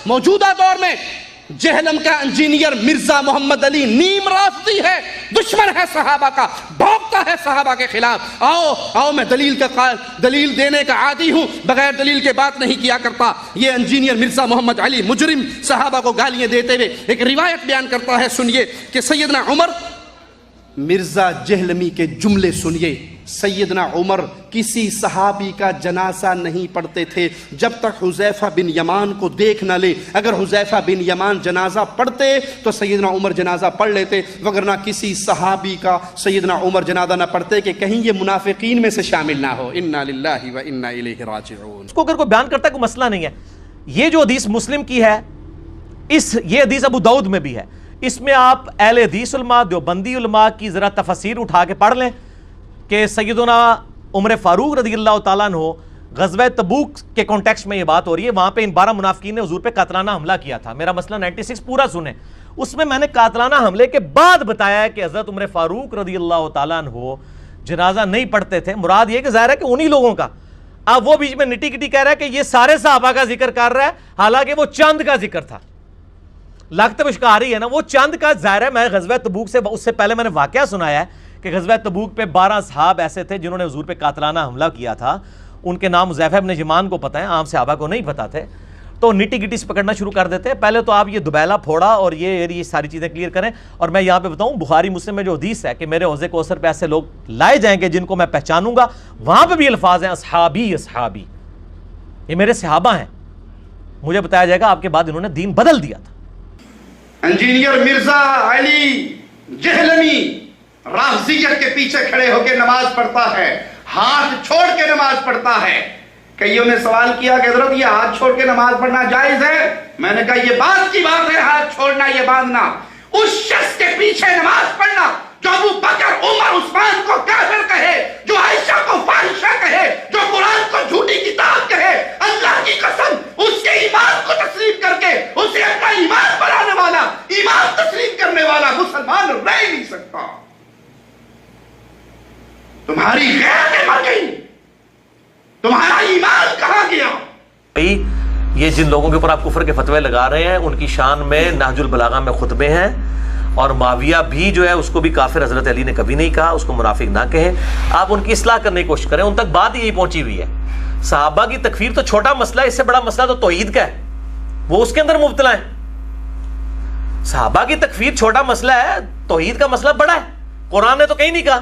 موجودہ دور میں جہلم کا انجینئر مرزا محمد علی نیم رافضی ہے، دشمن ہے صحابہ کا، بھونکتا ہے صحابہ کے خلاف۔ آؤ میں دلیل دینے کا عادی ہوں، بغیر دلیل کے بات نہیں کیا کرتا۔ یہ انجینئر مرزا محمد علی مجرم صحابہ کو گالیاں دیتے ہوئے ایک روایت بیان کرتا ہے، سنیے کہ سیدنا عمر، مرزا جہلمی کے جملے سنیے، سیدنا عمر کسی صحابی کا جنازہ نہیں پڑھتے تھے جب تک حذیفہ بن یمان کو دیکھ نہ لے۔ اگر حذیفہ بن یمان جنازہ پڑھتے تو سیدنا عمر جنازہ پڑھ لیتے، وگرنہ کسی صحابی کا سیدنا عمر جنازہ نہ پڑھتے کہ کہیں یہ منافقین میں سے شامل نہ ہو۔ انا للہ و انا الیہ راجعون۔ اس کو اگر کوئی بیان کرتا ہے کوئی مسئلہ نہیں ہے۔ یہ جو حدیث مسلم کی ہے، یہ حدیث ابو داؤد میں بھی ہے، اس میں آپ اہل حدیث علماء، دیوبندی علماء کی ذرا تفسیر اٹھا کے پڑھ لیں کہ سیدنا عمر فاروق رضی اللہ تعالیٰ عنہ غزوہ تبوک کے کانٹیکسٹ میں یہ بات ہو رہی ہے، وہاں پہ ان 12 منافقین نے حضور پہ قاتلانہ حملہ کیا تھا۔ میرا مسئلہ 96 پورا سنیں، اس میں میں نے قاتلانہ حملے کے بعد بتایا ہے کہ حضرت عمر فاروق رضی اللہ تعالیٰ عنہ جنازہ نہیں پڑھتے تھے۔ مراد یہ کہ ظاہر ہے کہ انہی لوگوں کا، اب وہ بیچ میں نٹی کٹی کہہ رہا ہے کہ یہ سارے صحابہ کا ذکر کر رہا ہے، حالانکہ وہ چند کا ذکر تھا۔ لگتا مشکاری ہے نا، وہ چند کا ظاہر ہے۔ میں غزوہ تبوک سے اس سے پہلے میں نے واقعہ سنایا ہے کہ غزوہ تبوک پہ 12 صحاب ایسے تھے جنہوں نے حضور پہ قاتلانہ حملہ کیا تھا، ان کے نام حذیفہ بن یمان کو پتہ ہے، عام صحابہ کو نہیں پتہ تھے، تو نٹی گٹی سے پکڑنا شروع کر دیتے ہیں۔ پہلے تو آپ یہ دبیلا پھوڑا اور یہ ساری چیزیں کلیئر کریں۔ اور میں یہاں پہ بتاؤں، بخاری مسلم میں جو حدیث ہے کہ میرے حوض کوثر پہ ایسے لوگ لائے جائیں گے جن کو میں پہچانوں گا، وہاں پہ بھی الفاظ ہیں اصحابی اصحابی، یہ میرے صحابہ ہیں، مجھے بتایا جائے گا آپ کے بعد انہوں نے دین بدل دیا تھا۔ انجینئر مرزا علی جہلمی رافضیت کے پیچھے کھڑے ہو کے نماز پڑھتا ہے، ہاتھ چھوڑ کے نماز پڑھتا ہے۔ کئیوں نے سوال کیا کہ حضرت یہ ہاتھ چھوڑ کے نماز پڑھنا جائز ہے؟ میں نے کہا یہ بات کی بات ہے، ہاتھ چھوڑنا یہ باندھنا۔ اس شخص کے پیچھے نماز پڑھنا جو ابو بکر، عمر، عثمان کو کافر کہے، جو عائشہ کو فاحشہ کہے، جو قرآن کو جھوٹی کتاب کہے، اللہ کی قسم اس کے ایمان کو تسلیم کر کے اسے اپنا ایمان بنانے والا، ایمان تسلیم کرنے والا مسلمان رہ نہیں سکتا۔ تمہاری غیرتیں مر گئی، تمہارا ایمان کہاں گیا؟ یہ جن لوگوں کے اوپر آپ کفر کے فتوے لگا رہے ہیں ان کی شان میں نہج البلاغہ میں خطبے ہیں، اور معاویہ بھی جو ہے اس کو بھی کافر حضرت علی نے کبھی نہیں کہا، اس کو منافق نہ کہیں۔ آپ ان کی اصلاح کرنے کی کوشش کریں، ان تک بات یہی پہنچی ہوئی ہے۔ صحابہ کی تکفیر تو چھوٹا مسئلہ ہے، اس سے بڑا مسئلہ تو توحید کا ہے، وہ اس کے اندر مبتلا ہے۔ صحابہ کی تکفیر چھوٹا مسئلہ ہے، توحید کا مسئلہ بڑا ہے۔ قرآن نے تو کہیں نہیں کہا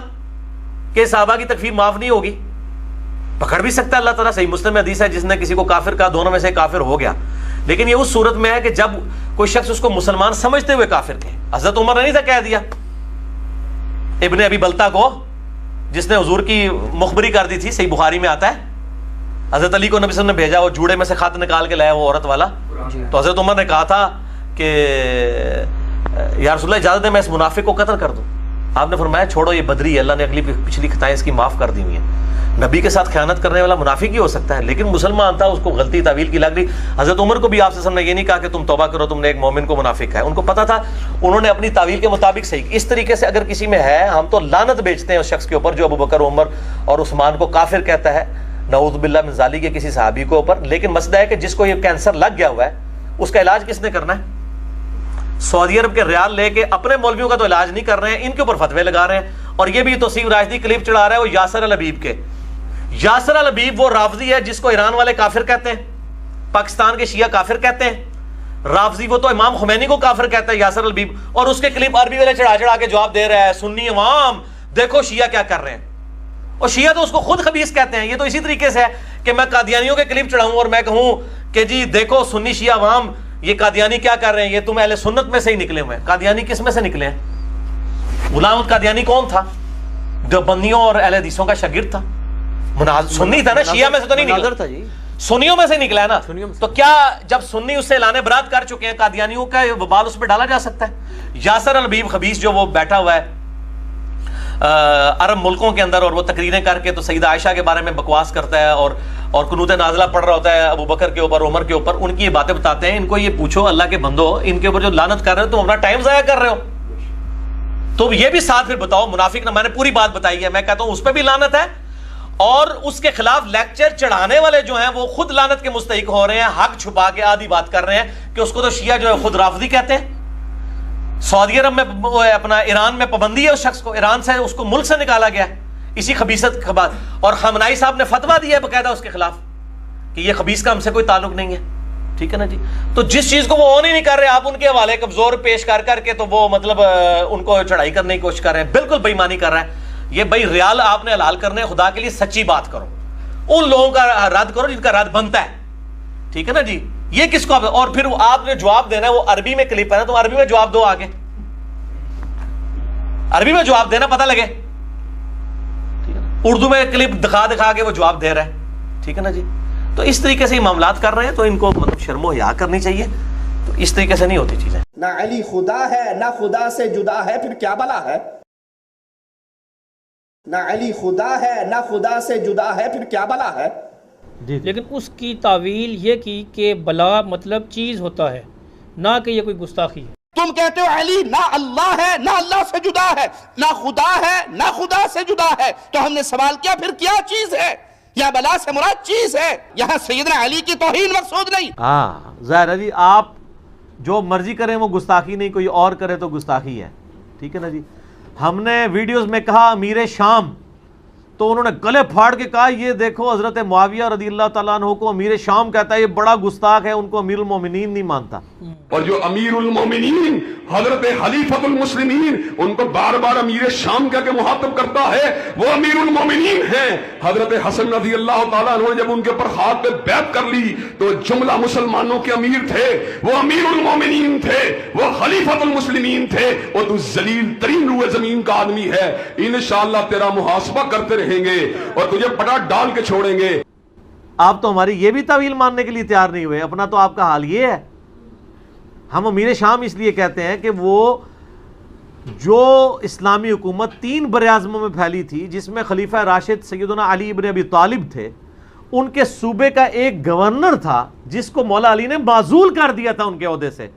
کہ صحابہ کی تکفیر معاف نہیں ہوگی، پکڑ بھی سکتا ہے اللہ تعالیٰ۔ صحیح مسلم میں حدیث ہے جس نے کسی کو کافر کہا دونوں میں سے کافر ہو گیا، لیکن یہ اس صورت میں ہے کہ جب کوئی شخص اس کو مسلمان سمجھتے ہوئے کافر کہے۔ حضرت عمر نے نہیں تھا کہہ دیا ابن ابی بلتا کو، جس نے حضور کی مخبری کر دی تھی، صحیح بخاری میں آتا ہے حضرت علی کو نبی صلی اللہ علیہ وسلم نے بھیجا، وہ جوڑے میں سے خط نکال کے لایا وہ عورت والا، تو حضرت عمر نے کہا تھا کہ یا رسول اللہ اجازت دیں میں اس منافق کو قتل کر دوں۔ آپ نے فرمایا چھوڑو یہ بدری ہے، اللہ نے اگلی پچھلی خطائیں اس کی معاف کر دی ہوئی ہیں۔ نبی کے ساتھ خیانت کرنے والا منافق ہی ہو سکتا ہے، لیکن مسلمان تھا، اس کو غلطی تعویل کی لگ رہی۔ حضرت عمر کو بھی آپ سے نے یہ نہیں کہا کہ تم توبہ کرو، تم نے ایک مومن کو منافق ہے، ان کو پتا تھا، انہوں نے اپنی تعویل کے مطابق صحیح۔ اس طریقے سے اگر کسی میں ہے، ہم تو لعنت بیچتے ہیں اس شخص کے اوپر جو ابو بکر، عمر اور عثمان کو کافر کہتا ہے، نعوذ باللہ من ذالک کے کسی صحابی کو اوپر۔ لیکن مسئلہ ہے کہ جس کو یہ کینسر لگ گیا ہوا ہے اس کا علاج کس نے کرنا ہے؟ سعودی عرب کے ریال لے کے اپنے مولویوں کا تو علاج نہیں کر رہے ہیں، ان کے اوپر فتوے لگا رہے ہیں۔ اور یہ بھی توصیف راشدی کلپ چڑھا رہا ہے وہ یاسر الحبیب کے۔ یاسر الحبیب وہ رافضی ہے جس کو ایران والے کافر کہتے ہیں، پاکستان کے شیعہ کافر کہتے ہیں۔ رافضی وہ تو امام خمینی کو کافر کہتا ہے یاسر الحبیب، اور اس کے کلپ عربی والے چڑھا چڑھا کے جواب دے رہا ہے سنی عوام دیکھو شیعہ کیا کر رہے ہیں، اور شیعہ تو اس کو خود خبیث کہتے ہیں۔ یہ تو اسی طریقے سے ہے کہ میں قادیانیوں کے کلپ چڑھاؤں اور میں کہوں کہ جی دیکھو سنی شیعہ عوام یہ قادیانی کیا کر رہے ہیں، یہ تم اہل سنت میں سے ہی نکلے ہوئے ہیں۔ قادیانی کس میں سے نکلے ہیں؟ غلام احمد قادیانی کون تھا؟ دیوبندیوں اور اہل حدیثوں کا شاگرد تھا، سنی تھا نا، شیعہ میں سے تو نہیں نکلا، سنیوں میں سے نکلا ہے نا۔ تو کیا جب سنی اس سے اعلان برات کر چکے ہیں، قادیانیوں کا وبال اس پہ ڈالا جا سکتا ہے؟ یاسر الحبیب خبیث جو وہ بیٹھا ہوا ہے عرب ملکوں کے اندر اور وہ تقریریں کر کے تو سیدہ عائشہ کے بارے میں بکواس کرتا ہے اور قنوت نازلہ پڑھ رہا ہوتا ہے ابو بکر کے اوپر، عمر کے اوپر، ان کی یہ باتیں بتاتے ہیں۔ ان کو یہ پوچھو اللہ کے بندو، ان کے اوپر جو لعنت کر رہے ہو تم اپنا ٹائم ضائع کر رہے ہو، تو یہ بھی ساتھ پھر بتاؤ منافق نہ، میں نے پوری بات بتائی ہے، میں کہتا ہوں اس پہ بھی لعنت ہے اور اس کے خلاف لیکچر چڑھانے والے جو ہیں وہ خود لعنت کے مستحق ہو رہے ہیں, حق چھپا کے آدھی بات کر رہے ہیں کہ اس کو تو شیعہ جو ہے خود رافضی کہتے ہیں. سعودی عرب میں اپنا ایران میں پابندی ہے اس شخص کو, ایران سے اس کو ملک سے نکالا گیا اسی خبیثت کے بعد, اور خامنائی صاحب نے فتویٰ دیا ہے باقاعدہ اس کے خلاف کہ یہ خبیث کا ہم سے کوئی تعلق نہیں ہے. ٹھیک ہے نا جی. تو جس چیز کو وہ آن ہی نہیں کر رہے, آپ ان کے حوالے کمزور پیش کر کے تو وہ مطلب ان کو چڑھائی کرنے کی کوشش کر رہے ہیں. بالکل بےایمانی کر رہا ہے یہ. بھائی ریال آپ نے حلال کرنے, خدا کے لیے سچی بات کرو, ان لوگوں کا رد کرو جن کا رد بنتا ہے. ٹھیک ہے نا جی. یہ کس کو آپ, اور پھر آپ نے جواب دینا ہے, وہ عربی میں کلپ ہے نا, تو عربی میں جواب دو, آگے عربی میں جواب دینا, پتہ لگے. اردو میں کلپ دکھا کے وہ جواب دے رہا ہے. ٹھیک ہے نا جی. تو اس طریقے سے یہ معاملات کر رہے ہیں, تو ان کو مطلب شرم و حیا کرنی چاہیے. تو اس طریقے سے نہیں ہوتی چیزیں. نہ علی خدا ہے نہ خدا سے جدا ہے, پھر کیا بلا ہے. نہ علی خدا ہے نہ خدا سے جدا ہے, پھر کیا بلا ہے. لیکن اس کی تعویل یہ کی کہ بلا مطلب چیز ہوتا ہے, نہ کہ یہ کوئی گستاخی ہے. تم کہتے ہو علی نہ اللہ ہے نہ اللہ سے جدا ہے, نہ خدا ہے نہ خدا سے جدا ہے. تو ہم نے سوال کیا پھر کیا چیز ہے, یا بلا سے مراد چیز ہے. یہاں سیدنا علی کی توہین مقصود نہیں. ہاں ظاہر ہے جی, آپ جو مرضی کریں وہ گستاخی نہیں, کوئی اور کرے تو گستاخی ہے. ٹھیک ہے نا جی. ہم نے ویڈیوز میں کہا امیر شام, تو انہوں نے گلے پھاڑ کے کہا یہ دیکھو حضرت معاویہ رضی اللہ تعالیٰ عنہ کو امیر شام کہتا ہے, یہ بڑا گستاخ ہے, ان کو امیر المومنین نہیں مانتا. اور جو امیر المومنین حضرت خلیفۃ المسلمین ان کو بار بار امیر شام کہہ کے مخاطب کرتا ہے, وہ امیر المومنین ہیں. حضرت حسن رضی اللہ تعالیٰ عنہ نے جب ان کے اوپر ہاتھ پہ بیعت کر لی تو جملہ مسلمانوں کے امیر تھے, وہ امیر المومنین تھے, وہ خلیفۃ المسلمین تھے. اور تو ذلیل ترین روح زمین کا آدمی ہے. انشاءاللہ تیرا محاسبہ کرتے رہیں گے اور تجھے پٹا ڈال کے چھوڑیں گے. آپ تو ہماری یہ بھی تعویل ماننے کے لیے تیار نہیں ہوئے. اپنا تو آپ کا حال یہ ہے. ہم امیر شام اس لیے کہتے ہیں کہ وہ جو اسلامی حکومت 3 براعظموں میں پھیلی تھی, جس میں خلیفہ راشد سیدنا علی ابن ابی طالب تھے, ان کے صوبے کا ایک گورنر تھا جس کو مولا علی نے معزول کر دیا تھا ان کے عہدے سے,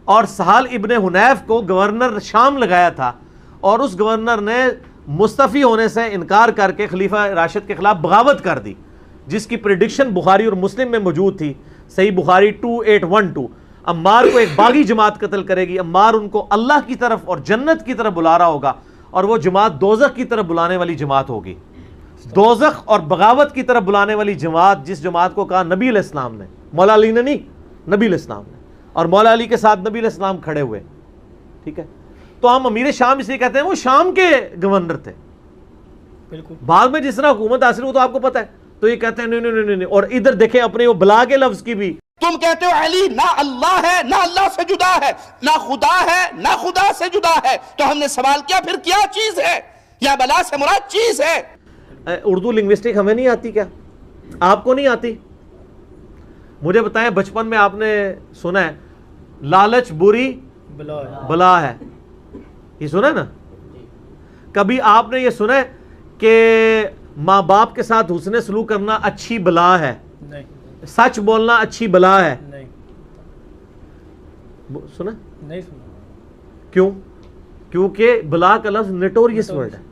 اور سہل ابن حنیف کو گورنر شام لگایا تھا, اور اس گورنر نے مستعفی ہونے سے انکار کر کے خلیفہ راشد کے خلاف بغاوت کر دی, جس کی پریڈکشن بخاری اور مسلم میں موجود تھی. صحیح بخاری 2812. عمار کو ایک باغی جماعت قتل کرے گی, عمار ان کو اللہ کی طرف اور جنت کی طرف بلا رہا ہوگا, اور وہ جماعت دوزخ کی طرف بلانے والی جماعت ہوگی. دوزخ اور بغاوت کی طرف بلانے والی جماعت, جس جماعت کو کہا نبی علیہ السلام نے, مولا علی نے نہیں, نبی علیہ السلام نے, اور مولا علی کے ساتھ نبی علیہ السلام کھڑے ہوئے. ٹھیک ہے. تو ہم امیر شام اس لیے کہتے ہیں وہ شام کے گورنر تھے. بالکل. بعد میں جس طرح حکومت حاصل ہو تو آپ کو پتہ ہے, تو یہ کہتے ہیں نہیں. اور ادھر دیکھیں اپنے وہ بلا کے لفظ کی بھی, تم کہتے ہو علی نہ اللہ ہے نہ اللہ سے جدا ہے, نہ خدا ہے نہ خدا سے جدا ہے. تو ہم نے سوال کیا پھر کیا چیز ہے, یا بلا سے مراد چیز ہے. اردو لنگوسٹک ہمیں نہیں آتی کیا؟ آپ کو نہیں آتی؟ مجھے بتائیں, بچپن میں آپ نے سنا ہے لالچ بری بلا ہے, یہ سنا ہے نا؟ کبھی آپ نے یہ سنا ہے کہ ماں باپ کے ساتھ حسن سلوک کرنا اچھی بلا ہے؟ نہیں. سچ بولنا اچھی بلا ہے؟ نہیں. سنا؟ نہیں سنا. کیوں؟ کیونکہ بلا کا لفظ نٹوریس ورڈ ہے.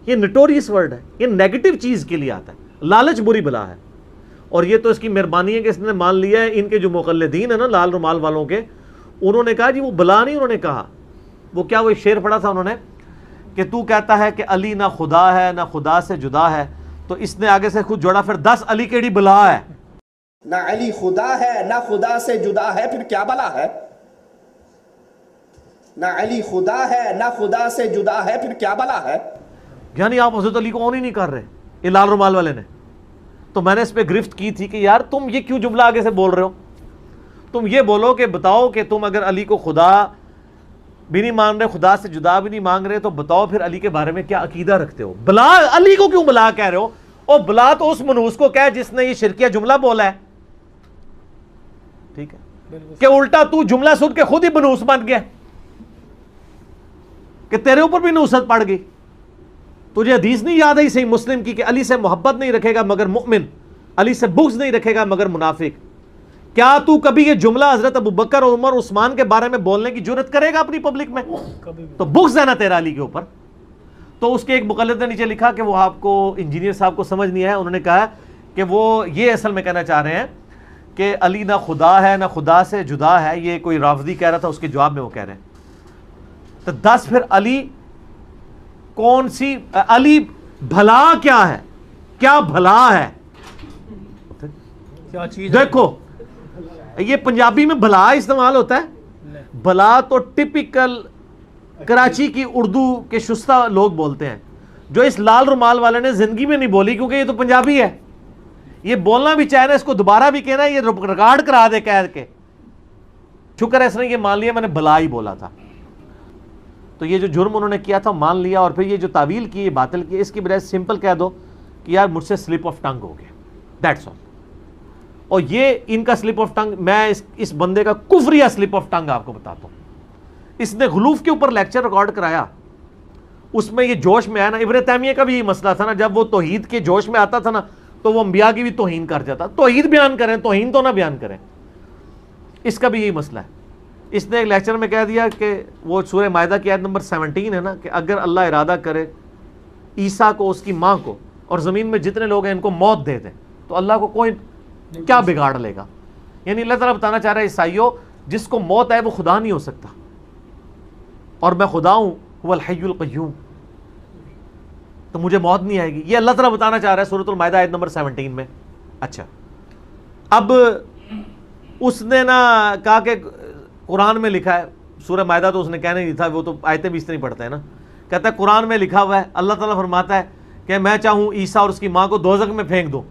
یہ نٹوریس ورڈ ہے, یہ نیگیٹو چیز کے لیے آتا ہے. لالچ بری بلا ہے. اور یہ تو اس کی مہربانی ہے کہ اس نے مان لیا ہے. ان کے جو مقلدین ہیں نا لال رومال والوں کے, انہوں نے کہا جی وہ بلا نہیں, انہوں نے کہا وہ کیا, وہ شعر پڑھا تھا انہوں نے کہ تو کہتا ہے کہ علی نہ خدا ہے نہ خدا سے جدا ہے, تو اس نے آگے سے خود جوڑا پھر 10 علی کیڑی بلا ہے. نہ علی خدا ہے نہ خدا سے جدا ہے, پھر کیا بلا ہے. نہ علی خدا ہے نہ خدا سے جدا ہے, پھر کیا بلا ہے. یعنی آپ حضرت علی کو آن ہی نہیں کر رہے, یہ لال رومال والے نے. تو میں نے اس پہ گرفت کی تھی کہ یار تم یہ کیوں جملہ آگے سے بول رہے ہو, تم یہ بولو کہ بتاؤ کہ تم اگر علی کو خدا بھی نہیں مان رہے, خدا سے جدا بھی نہیں مانگ رہے, تو بتاؤ پھر علی کے بارے میں کیا عقیدہ رکھتے ہو. بلا علی کو کیوں بلا کہہ رہے ہو, اور بلا تو اس منحوس کو کہہ جس نے یہ شرکیہ جملہ بولا ہے. ٹھیک ہے, کہ الٹا تو جملہ سن کے خود ہی منحوس بن گیا, کہ تیرے اوپر بھی نحوست پڑ گئی. تجھے حدیث نہیں یاد ہے صحیح مسلم کی کہ علی سے محبت نہیں رکھے گا مگر مؤمن, علی سے بغض نہیں رکھے گا مگر منافق. کیا تو کبھی یہ جملہ حضرت ابوبکر اور عمر عثمان کے بارے میں بولنے کی جرت کرے گا اپنی پبلک میں؟ تو بغض ہے نا تیرا علی کے اوپر. تو اس کے ایک مقلد نے نیچے لکھا کہ وہ آپ کو انجینئر صاحب کو سمجھ نہیں آیا. انہوں نے کہا کہ وہ یہ اصل میں کہنا چاہ رہے ہیں کہ علی نہ خدا ہے نہ خدا سے جدا ہے. یہ کوئی رافضی کہہ رہا تھا, اس کے جواب میں وہ کہہ رہے ہیں تو 10 پھر علی کون سی, علی بھلا کیا ہے, کیا بھلا ہے, کیا چیز دیکھو یہ پنجابی میں بھلا استعمال ہوتا ہے. بھلا تو ٹپیکل کراچی کی اردو کے شستہ لوگ بولتے ہیں, جو اس لال رومال والے نے زندگی میں نہیں بولی, کیونکہ یہ تو پنجابی ہے. یہ بولنا بھی چاہے نا, اس کو دوبارہ بھی کہنا, یہ ریکارڈ کرا دے کہہ کے. شکر ہے اس نے یہ مان لیا میں نے بھلا ہی بولا تھا. تو یہ جو جرم انہوں نے کیا تھا مان لیا, اور پھر یہ جو تعویل کی, یہ باطل کی, اس کی بجائے سمپل کہہ دو کہ یار مجھ سے سلپ آف ٹنگ ہو گیا, دیٹس آل. اور یہ ان کا سلپ آف ٹنگ, میں اس بندے کا کفریہ سلپ آف ٹنگ آپ کو بتاتا ہوں. اس نے غلوف کے اوپر لیکچر ریکارڈ کرایا, اس میں یہ جوش میں آیا نا. ابن تیمیہ کا بھی یہ مسئلہ تھا نا, جب وہ توحید کے جوش میں آتا تھا نا تو وہ انبیاء کی بھی توہین کر جاتا. توحید بیان کریں, توہین تو نہ بیان کریں. اس کا بھی یہی مسئلہ ہے. اس نے ایک لیکچر میں کہہ دیا کہ وہ سورہ مائدہ کی آیت نمبر 17 ہے نا, کہ اگر اللہ ارادہ کرے عیسیٰ کو, اس کی ماں کو, اور زمین میں جتنے لوگ ہیں ان کو موت دے دیں تو اللہ کو کوئی کیا بگاڑ لے گا. یعنی اللہ تعالیٰ بتانا چاہ رہا ہے عیسائیوں, جس کو موت ہے وہ خدا نہیں ہو سکتا, اور میں خدا ہوں, هو الحی القیوم, تو مجھے موت نہیں آئے گی. یہ اللہ تعالیٰ بتانا چاہ رہا ہے سورۃ المائدہ آیت نمبر 17 میں. اچھا, اب اس نے نا کہا کہ قرآن میں لکھا ہے, سورہ مائدہ تو اس نے کہنا نہیں تھا, وہ تو آیتیں بھی اس طرح پڑھتا ہے نا. کہتا ہے قرآن میں لکھا ہوا ہے, اللہ تعالیٰ فرماتا ہے کہ میں چاہوں عیسیٰ اور اس کی ماں کو دوزخ میں پھینک دوں.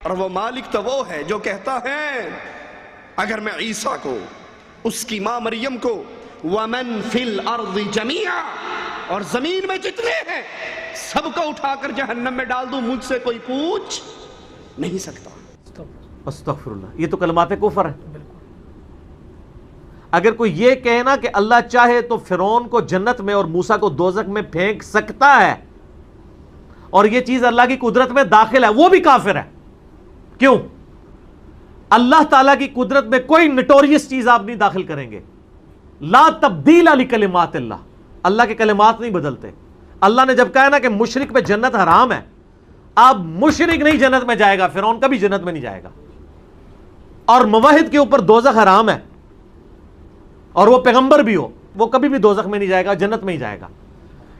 اور وہ مالک تو وہ ہے جو کہتا ہے اگر میں عیسیٰ کو, اس کی ماں مریم کو, وَمَن فِي الْأَرْضِ جَمِيعًا, اور زمین میں جتنے ہیں سب کو اٹھا کر جہنم میں ڈال دوں, مجھ سے کوئی پوچھ نہیں سکتا. استغفر اللہ, یہ تو کلمات کفر ہے. اگر کوئی یہ کہے نا کہ اللہ چاہے تو فرعون کو جنت میں اور موسیٰ کو دوزخ میں پھینک سکتا ہے, اور یہ چیز اللہ کی قدرت میں داخل ہے, وہ بھی کافر ہے. کیوں؟ اللہ تعالیٰ کی قدرت میں کوئی نٹوریس چیز آپ نہیں داخل کریں گے. لا تبدیل لکلمات اللہ, اللہ کے کلمات نہیں بدلتے. اللہ نے جب کہا نا کہ مشرک پہ جنت حرام ہے, اب مشرک نہیں جنت میں جائے گا, فرعون کبھی جنت میں نہیں جائے گا. اور موحد کے اوپر دوزخ حرام ہے, اور وہ پیغمبر بھی ہو, وہ کبھی بھی دوزخ میں نہیں جائے گا, جنت میں ہی جائے گا.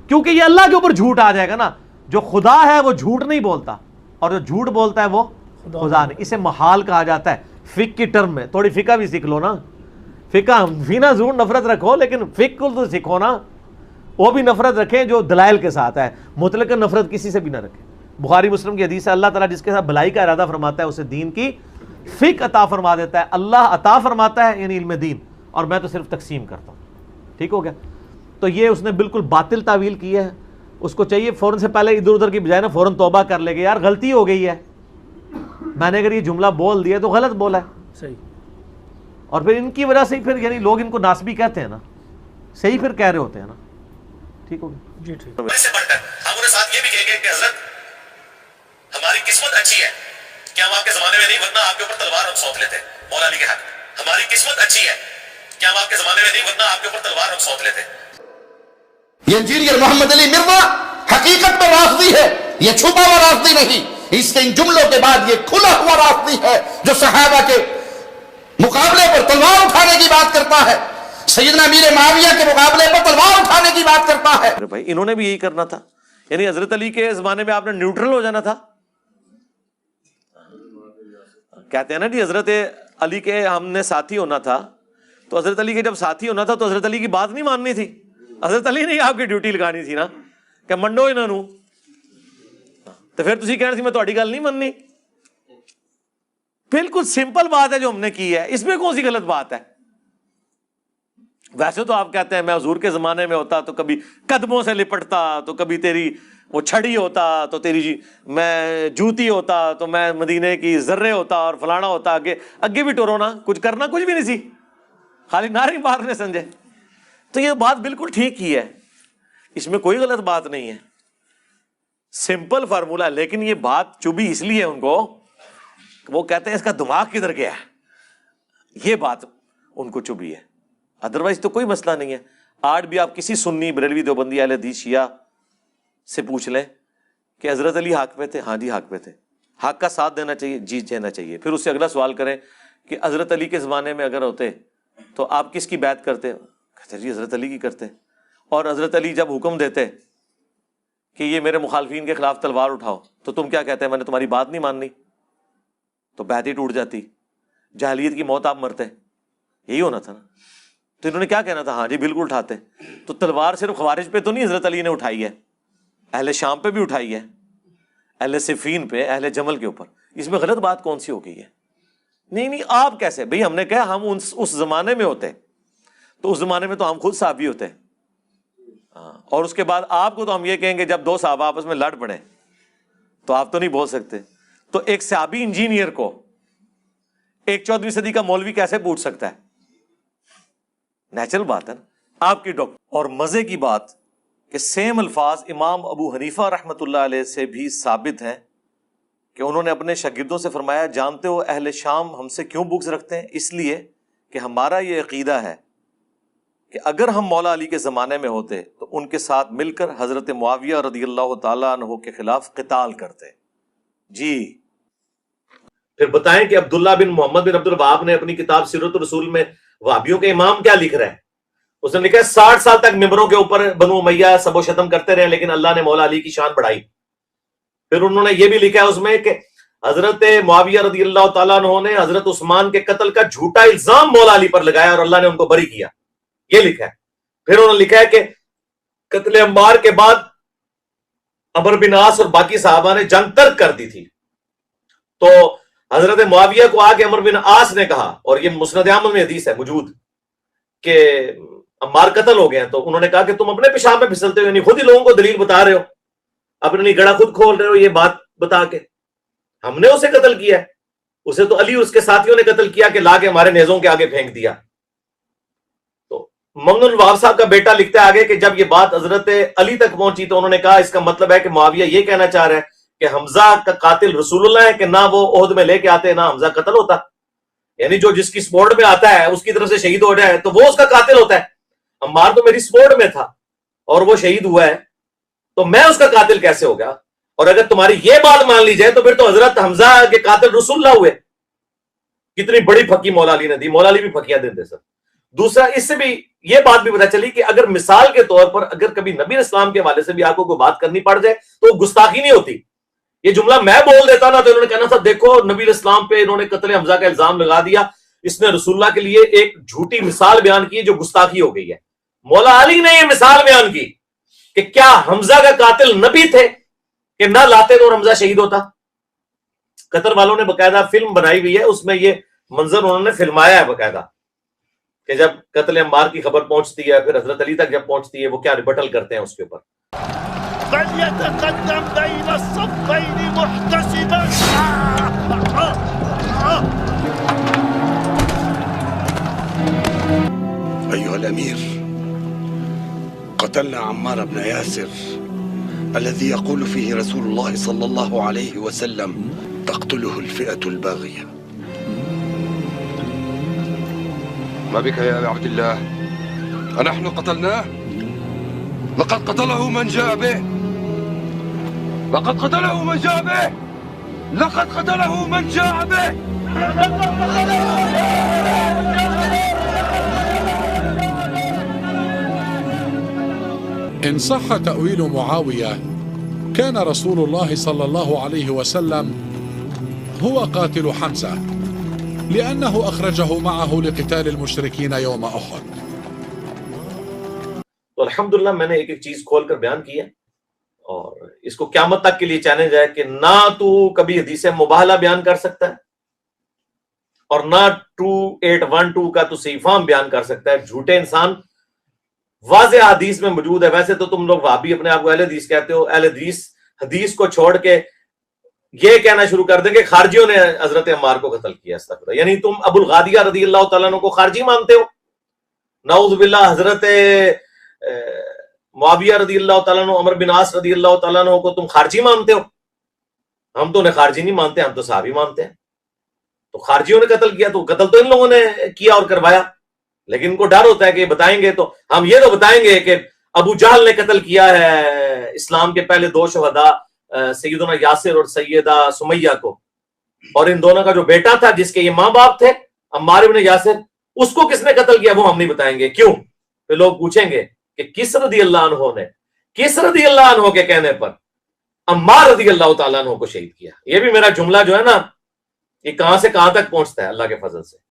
کیونکہ یہ اللہ کے اوپر جھوٹ آ جائے گا نا. جو خدا ہے وہ جھوٹ نہیں بولتا, اور جو جھوٹ بولتا ہے وہ خدا نہیں. اسے محال کہا جاتا ہے فقہ کی ٹرم میں. تھوڑی فقہ بھی سیکھ لو نا, فقہ فینا ضرور نفرت رکھو, لیکن فقہ کو تو سیکھو نا. وہ بھی نفرت رکھیں جو دلائل کے ساتھ ہے, مطلق نفرت کسی سے بھی نہ رکھیں. بخاری مسلم کی حدیث ہے, اللہ تعالیٰ جس کے ساتھ بھلائی کا ارادہ فرماتا ہے اسے دین کی فقہ عطا فرما دیتا ہے. اللہ عطا فرماتا ہے یعنی علم دین, اور میں تو صرف تقسیم کرتا ہوں. ٹھیک ہو گیا. تو یہ اس نے بالکل باطل تعویل کی ہے. اس کو چاہیے فوراً سے پہلے ادھر ادھر کی بجائے نا فوراً توبہ کر لے گا, یار غلطی ہو گئی ہے, میں نے اگر یہ جملہ بول دیا تو غلط بولا ہے. صحیح. اور پھر ان کی وجہ سے پھر یعنی لوگ ان کو ناسبی کہتے ہیں نا, صحیح پھر کہہ رہے ہوتے ہیں نا. ٹھیک ہو گیا جی ٹھیک. اس سے بڑھ کر ہم انہیں ساتھ یہ بھی کہیں گے کہ حضرت ہماری قسمت اچھی ہے کہ ہم آپ کے زمانے میں نہیں, ورنہ آپ کے اوپر تلوار ہم سونپ لیتے. مولا علی کے حق, ہماری قسمت اچھی ہے کہ ہم آپ کے زمانے میں نہیں, ورنہ آپ کے اوپر تلوار ہم سونپ لیتے. یہ انجینئر محمد علی مرزا حقیقت میں رافضی ہے, یہ چھپا ہوا رافضی نہیں. اس کے ان جملوں کے بعد یہ کھلا ہوا رافضی ہے جو صحابہ کے مقابلے پر تلوار اٹھانے کی بات کرتا ہے, سیدنا امیر معاویہ کے مقابلے پر تلوار اٹھانے کی بات کرتا ہے. بھائی انہوں نے بھی یہی کرنا تھا. یعنی حضرت علی کے زمانے میں آپ نے نیوٹرل ہو جانا تھا. کہتے ہیں نا جی حضرت علی کے ہم نے ساتھی ہونا تھا, تو حضرت علی کے جب ساتھی ہونا تھا تو حضرت علی کی بات نہیں ماننی تھی. حضرت علی نے آپ کی ڈیوٹی لگانی تھی نا کہ منڈو انہاں نوں, تو پھر تسی کہنا سی میں تہاڈی گل نہیں مننی. بالکل سمپل بات ہے جو ہم نے کی ہے, اس میں کون سی غلط بات ہے. ویسے تو آپ کہتے ہیں میں حضور کے زمانے میں ہوتا تو کبھی قدموں سے لپٹتا, تو کبھی تیری وہ چھڑی ہوتا, تو تیری میں جوتی ہوتا, تو میں مدینے کی ذرے ہوتا اور فلانا ہوتا. اگے بھی ٹورو نا, کچھ کرنا کچھ بھی نہیں سی, خالی نعرے مارنے سمجھے. تو یہ بات بالکل ٹھیک ہی ہے, اس میں کوئی غلط بات نہیں ہے, سمپل فارمولہ. لیکن یہ بات چبھی اس لیے ان کو, وہ کہتے ہیں اس کا دماغ کدھر گیا ہے, یہ بات ان کو چبھی ہے. ادروائز تو کوئی مسئلہ نہیں ہے. آج بھی آپ کسی سنی بریلوی دیوبندی اہل حدیث شیعہ سے پوچھ لیں کہ حضرت علی حق پہ تھے؟ ہاں جی حق پہ تھے. حق کا ساتھ دینا چاہیے؟ جی دینا چاہیے. پھر اس سے اگلا سوال کریں کہ حضرت علی کے زمانے میں اگر ہوتے تو آپ کس کی بیعت کرتے؟ کہتے جی حضرت علی کی کرتے. اور حضرت علی جب حکم دیتے کہ یہ میرے مخالفین کے خلاف تلوار اٹھاؤ تو تم کیا کہتے ہیں؟ میں نے تمہاری بات نہیں ماننی. تو بیعت ہی ٹوٹ جاتی, جاہلیت کی موت آپ مرتے. یہی ہونا تھا نا. تو انہوں نے کیا کہنا تھا؟ ہاں جی بالکل اٹھاتے. تو تلوار صرف خوارج پہ تو نہیں حضرت علی نے اٹھائی ہے, اہل شام پہ بھی اٹھائی ہے, اہل صفین پہ, اہل جمل کے اوپر. اس میں غلط بات کون سی ہو گئی ہے؟ نہیں آپ کیسے بھئی؟ ہم نے کہا ہم اس زمانے میں ہوتے تو اس زمانے میں تو ہم خود صحابی ہوتے. اور اس کے بعد آپ کو تو ہم یہ کہیں گے جب دو صحابہ آپس میں لڑ پڑے تو آپ تو نہیں بول سکتے. تو ایک صحابی انجینئر کو ایک 14ویں صدی کا مولوی کیسے پوچھ سکتا ہے؟ نیچرل بات ہے نا آپ کی ڈاکٹر. اور مزے کی بات کہ سیم الفاظ امام ابو حنیفہ رحمۃ اللہ علیہ سے بھی ثابت ہیں کہ انہوں نے اپنے شاگردوں سے فرمایا جانتے ہو اہل شام ہم سے کیوں بغض رکھتے ہیں؟ اس لیے کہ ہمارا یہ عقیدہ ہے کہ اگر ہم مولا علی کے زمانے میں ہوتے تو ان کے ساتھ مل کر حضرت معاویہ رضی اللہ تعالیٰ عنہ کے خلاف قتال کرتے. جی پھر بتائیں کہ عبداللہ بن محمد بن عبد الوہاب نے اپنی کتاب سیرت الرسول میں وہابیوں کے امام کیا لکھ رہے ہیں؟ اس نے لکھا ہے 60 سال تک ممبروں کے اوپر بنو امیہ سب و شتم کرتے رہے لیکن اللہ نے مولا علی کی شان بڑھائی. پھر انہوں نے یہ بھی لکھا ہے اس میں کہ حضرت معاویہ رضی اللہ تعالیٰ عنہ نے حضرت عثمان کے قتل کا جھوٹا الزام مولا علی پر لگایا اور اللہ نے ان کو بری کیا. یہ لکھا ہے. پھر انہوں نے لکھا ہے کہ قتل عمار کے بعد عمرو بن عاص اور باقی صحابہ نے جنگ ترک کر دی تھی تو حضرت معاویہ کو آ کے عمرو بن عاص نے کہا, اور یہ مسند احمد میں حدیث ہے موجود, کہ عمار قتل ہو گئے ہیں. تو انہوں نے کہا کہ تم اپنے پیشاب میں پھسلتے ہو, یعنی خود ہی لوگوں کو دلیل بتا رہے ہو, اپنی گڑا خود کھول رہے ہو یہ بات بتا کے. ہم نے اسے قتل کیا ہے, اسے تو علی اور اس کے ساتھیوں نے قتل کیا کہ لا کے ہمارے نیزوں کے آگے پھینک دیا. تو ممنون الوہاب صاحب کا بیٹا لکھتا ہے آگے کہ جب یہ بات حضرت علی تک پہنچی تو انہوں نے کہا اس کا مطلب ہے کہ معاویہ یہ کہنا چاہ رہا ہے کہ حمزہ کا قاتل رسول اللہ ہے, کہ نہ وہ عہد میں لے کے آتے نہ حمزہ قتل ہوتا. یعنی جو جس کی سپورٹ میں آتا ہے اس کی طرف سے شہید ہو جائے تو وہ اس کا قاتل ہوتا ہے. عمار تو میری سپورٹ میں تھا اور وہ شہید ہوا ہے تو میں اس کا قاتل کیسے ہو گیا؟ اور اگر تمہاری یہ بات مان لی جائے تو پھر تو حضرت حمزہ کے قاتل رسول اللہ ہوئے. کتنی بڑی پھکی مولا علی نے دی. مولا علی بھی پھکیاں دیتے سر. دوسرا اس سے بھی یہ بات بھی پتہ چلی کہ اگر مثال کے طور پر اگر کبھی نبی اسلام کے حوالے سے بھی آپ کو کوئی بات کرنی پڑ جائے تو گستاخی نہیں ہوتی. یہ جملہ میں بول دیتا نا تو انہوں نے کہنا تھا دیکھو نبی اسلام پہ انہوں نے قتل حمزہ کا الزام لگا دیا, اس نے رسول اللہ کے لیے ایک جھوٹی مثال بیان کی جو گستاخی ہو گئی ہے. مولا علی نے یہ مثال بیان کی کہ کیا حمزہ کا قاتل نبی تھے کہ نہ لاتے تو حمزہ شہید ہوتا. قطر والوں نے باقاعدہ فلم بنائی ہوئی ہے, اس میں یہ منظر انہوں نے فلمایا ہے باقاعدہ کہ جب قتل عمار کی خبر پہنچتی ہے پھر حضرت علی تک جب پہنچتی ہے وہ کیا ریبٹل کرتے ہیں اس کے اوپر. فليتقدم بين الصفين محتسبا. أيها الأمير قتلنا عمار بن ياسر الذي يقول فيه رسول الله صلى الله عليه وسلم تقتله الفئة الباغية. ما بك يا أبا عبد الله؟ أنحن قتلناه؟ لقد قتله من جاء به. لقد قتله من جاء به. لقد قتله من جاء به. إن صح تأويل معاوية كان رسول الله صلى الله عليه وسلم هو قاتل حمزة لأنه أخرجه معه لقتال المشركين يوم أحد. تو الحمدللہ میں نے ایک ایک چیز کھول کر بیان کی ہے اور اس کو قیامت تک کے لیے چیلنج ہے کہ نہ تو کبھی حدیث مباہلہ بیان کر سکتا ہے اور نہ 2812 کا تو صحیح فہم بیان کر سکتا ہے. جھوٹے انسان واضح حدیث میں موجود ہے. ویسے تو تم لوگ وہابی اپنے آپ کو اہل حدیث کہتے ہو, اہل حدیث کو چھوڑ کے یہ کہنا شروع کر دیں کہ خارجیوں نے حضرت عمار کو قتل کیا. استغفر. یعنی تم ابو الغادیہ رضی اللہ تعالیٰ عنہ کو خارجی مانتے ہو. نعوذ باللہ حضرت معاویہ رضی اللہ تعالیٰ عنہ, عمر بن عاص رضی اللہ تعالیٰ عنہ کو تم خارجی مانتے ہو. ہم تو انہیں خارجی نہیں مانتے, ہم تو صحابی مانتے ہیں. تو خارجیوں نے قتل کیا تو قتل تو ان لوگوں نے کیا اور کروایا, لیکن ان کو ڈر ہوتا ہے کہ بتائیں گے تو ہم یہ تو بتائیں گے کہ ابو جہل نے قتل کیا ہے اسلام کے پہلے 2 شہداء سیدنا یاسر اور سیدہ سمیہ کو، اور ان دونوں کا جو بیٹا تھا جس کے یہ ماں باپ تھے عمار بن یاسر، اس کو کس نے قتل کیا وہ ہم نہیں بتائیں گے. کیوں؟ پھر لوگ پوچھیں گے کہ کس رضی اللہ عنہ نے، کس رضی اللہ عنہ کے کہنے پر عمار رضی اللہ تعالیٰ عنہ کو شہید کیا. یہ بھی میرا جملہ جو ہے نا، یہ کہاں سے کہاں تک پہنچتا ہے اللہ کے فضل سے.